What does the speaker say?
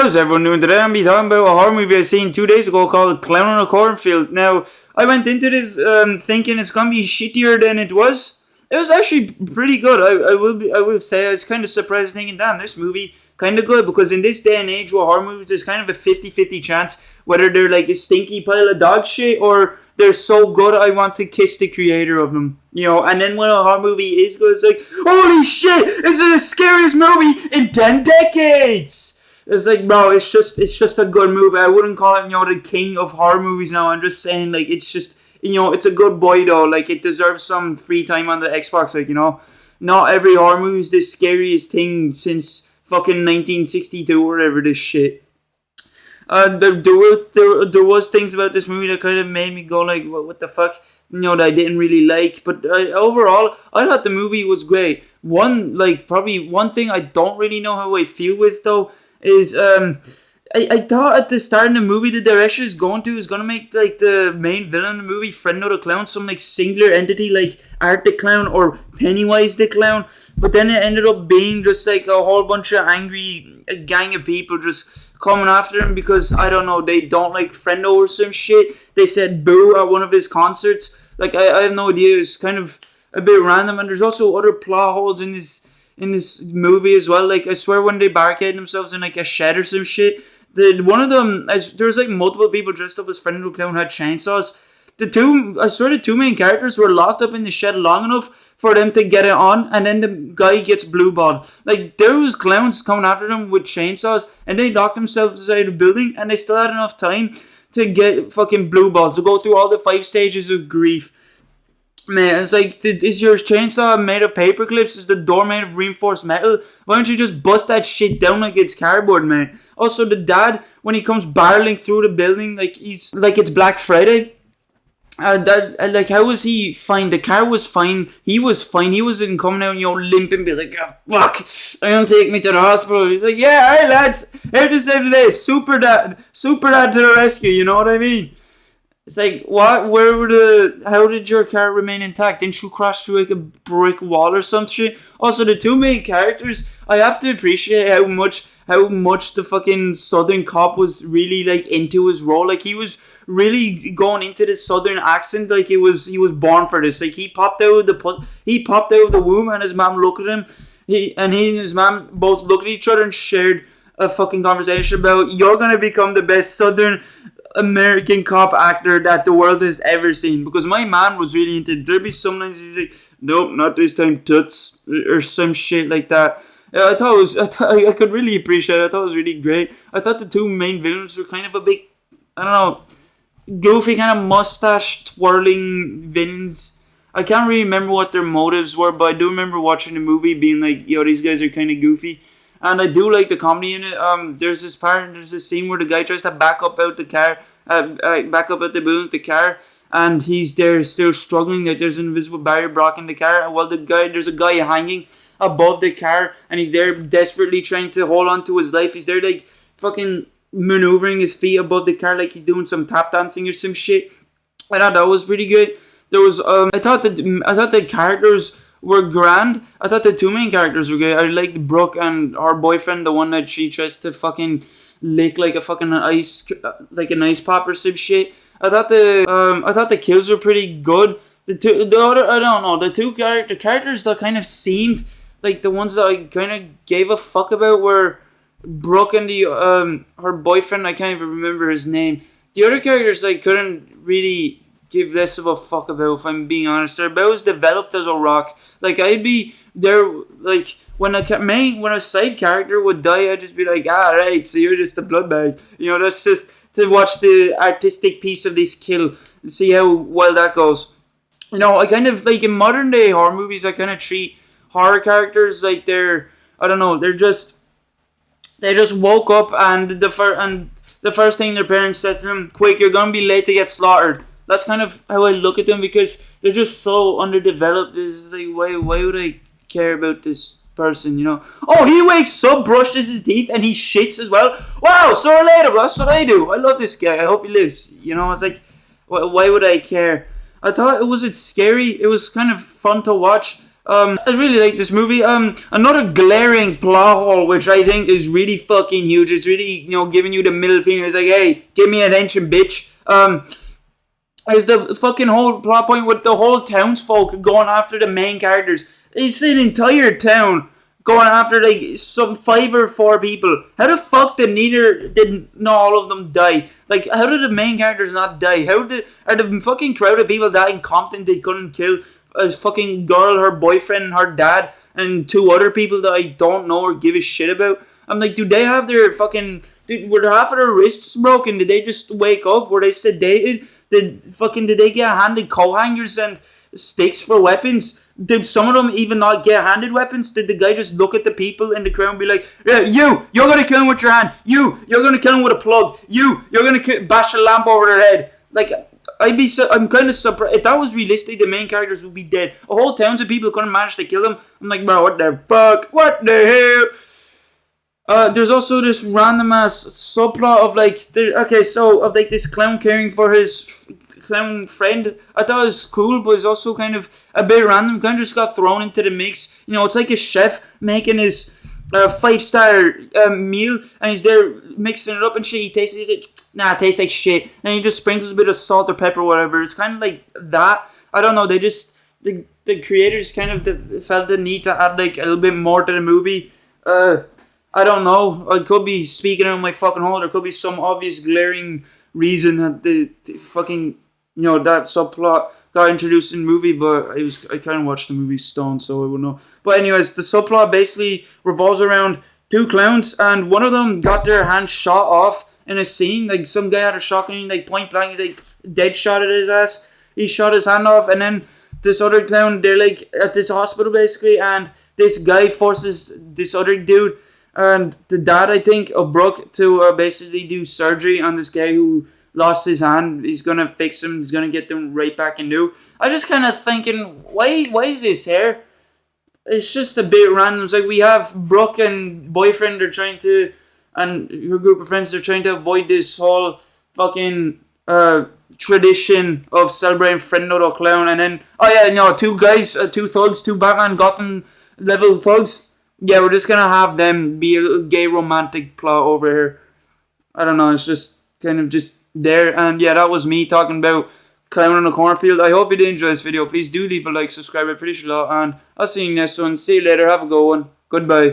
How's everyone doing today? I'm be talking about a horror movie I seen 2 days ago called Clown on a Cornfield. Now, I went into this thinking it's gonna be shittier than it was. It was actually pretty good. I will say I was kind of surprised thinking, damn, this movie kind of good, because in this day and age with horror movies, there's kind of a 50-50 chance whether they're like a stinky pile of dog shit or they're so good I want to kiss the creator of them. And then when a horror movie is good, it's like, holy shit, this is the scariest movie in 10 decades! It's like, bro, it's just a good movie. I wouldn't call it, the king of horror movies now. I'm just saying, like, it's just, it's a good boy, though. Like, it deserves some free time on the Xbox. Like, not every horror movie is the scariest thing since fucking 1962 or whatever this shit. There was things about this movie that kind of made me go, like, what the fuck? That I didn't really like. But overall, I thought the movie was great. Probably one thing I don't really know how I feel with, though, is I thought at the start of the movie the direction is going to make like the main villain of the movie, Friendo the Clown, some like singular entity like Art the Clown or Pennywise the Clown, but then it ended up being just like a whole bunch of angry gang of people just coming after him because, I don't know, they don't like Friendo or some shit. They said boo at one of his concerts. Like, I have no idea. It's kind of a bit random, and there's also other plot holes in this movie as well. Like, I swear when they barricade themselves in like a shed or some shit, one of them, there's like multiple people dressed up as Friendo the Clown had chainsaws. The two main characters were locked up in the shed long enough for them to get it on, and then the guy gets blue balled. Like, there was clowns coming after them with chainsaws, and they locked themselves inside the building, and they still had enough time to get fucking blue balls, to go through all the 5 stages of grief. Man, it's like, is your chainsaw made of paper clips? Is the door made of reinforced metal? Why don't you just bust that shit down like it's cardboard, man? Also, the dad, when he comes barreling through the building like he's like it's Black Friday, how was he fine? The car was fine. He was fine. He wasn't coming out, limping, be like, oh, fuck, I don't take me to the hospital. He's like, yeah, hey lads, here to save the day, super dad to the rescue. You know what I mean? It's like, what? How did your car remain intact? Didn't you crash through like a brick wall or some shit? Also, the two main characters, I have to appreciate how much the fucking southern cop was really like into his role. Like, he was really going into the southern accent like he was born for this. Like, he popped out of the womb, and his mom looked at him. He and his mom both looked at each other and shared a fucking conversation about, you're gonna become the best southern American cop actor that the world has ever seen. Because my man was really into it. There'd be sometimes he's like, nope, not this time, toots, or some shit like that. I could really appreciate it. I thought it was really great. I thought the two main villains were kind of a big, I don't know, goofy kind of mustache twirling villains. I can't really remember what their motives were, but I do remember watching the movie being like, these guys are kind of goofy. And I do like the comedy in it. There's this scene where the guy tries to back up out the car, back up out the building with the car, and he's there still struggling. Like, there's an invisible barrier blocking the car. While there's a guy hanging above the car, and he's there desperately trying to hold on to his life. He's there like fucking maneuvering his feet above the car like he's doing some tap dancing or some shit. I thought that was pretty good. There was I thought the characters were grand. I thought the two main characters were great. I liked Brooke and her boyfriend, the one that she tries to fucking lick like a fucking ice pop or some shit. I thought the kills were pretty good. The characters that kind of seemed like the ones that I kind of gave a fuck about were Brooke and her boyfriend. I can't even remember his name. The other characters I couldn't really give less of a fuck about, if I'm being honest. They're about as developed as a rock. Like, I'd be there, like, when a side character would die, I'd just be like, right, so you're just a blood bag. That's just to watch the artistic piece of this kill and see how well that goes. I kind of, like, in modern day horror movies, I kind of treat horror characters like they just woke up, and the first thing their parents said to them, quick, you're gonna be late to get slaughtered. That's kind of how I look at them, because they're just so underdeveloped. It's like, why would I care about this person, Oh, he wakes up, brushes his teeth, and he shits as well. Wow, so relatable. That's what I do. I love this guy. I hope he lives. It's like, why would I care? I thought it wasn't scary. It was kind of fun to watch. I really like this movie. Another glaring plot hole, which I think is really fucking huge. It's really, giving you the middle finger. It's like, hey, give me attention, bitch. Is the fucking whole plot point with the whole townsfolk going after the main characters. It's an entire town going after like some 5 or 4 people. How the fuck did not all of them die? Like, how did the main characters not die? Are the fucking crowd of people that incompetent they couldn't kill a fucking girl, her boyfriend, and her dad, and 2 other people that I don't know or give a shit about? I'm like, do they have their fucking... were half of their wrists broken? Did they just wake up? Were they sedated? Did they get handed coat hangers and sticks for weapons? Did some of them even not get handed weapons? Did the guy just look at the people in the crowd and be like, yeah, you're gonna kill him with your hand. You're gonna kill him with a plug. You're gonna bash a lamp over their head. Like, I'm kind of surprised. If that was realistic, the main characters would be dead. A whole towns of people couldn't manage to kill them. I'm like, bro, what the fuck? What the hell? There's also this random ass subplot of like, this clown caring for his clown friend. I thought it was cool, but it's also kind of a bit random. Kind of just got thrown into the mix. It's like a chef making his 5-star meal, and he's there mixing it up and shit. He tastes it. He's like, nah, it tastes like shit. And he just sprinkles a bit of salt or pepper or whatever. It's kind of like that. I don't know. They just the creators kind of felt the need to add like a little bit more to the movie. I don't know. I could be speaking out of my fucking hole. There could be some obvious glaring reason that the fucking that subplot got introduced in the movie, but I kind of watched the movie stoned, so I wouldn't know. But anyways, the subplot basically revolves around 2 clowns, and one of them got their hand shot off in a scene. Like, some guy had a shotgun, like point blank, like dead shot at his ass. He shot his hand off, and then this other clown, they're like at this hospital basically, and this guy forces this other dude and the dad, I think, of Brooke to basically do surgery on this guy who lost his hand. He's gonna fix him. He's gonna get them right back anew. I just kind of thinking, why is this here? It's just a bit random. It's like we have Brooke and boyfriend. They're trying to, and her group of friends. They're trying to avoid this whole fucking tradition of celebrating friend not a clown. And then 2 guys, 2 thugs, 2 Batman Gotham level thugs. Yeah, we're just gonna have them be a little gay romantic plot over here. I don't know. It's just kind of just there. And yeah, that was me talking about Clown in a Cornfield. I hope you did enjoy this video. Please do leave a like, subscribe, I appreciate it a lot, and I'll see you next one. See you later. Have a good one. Goodbye.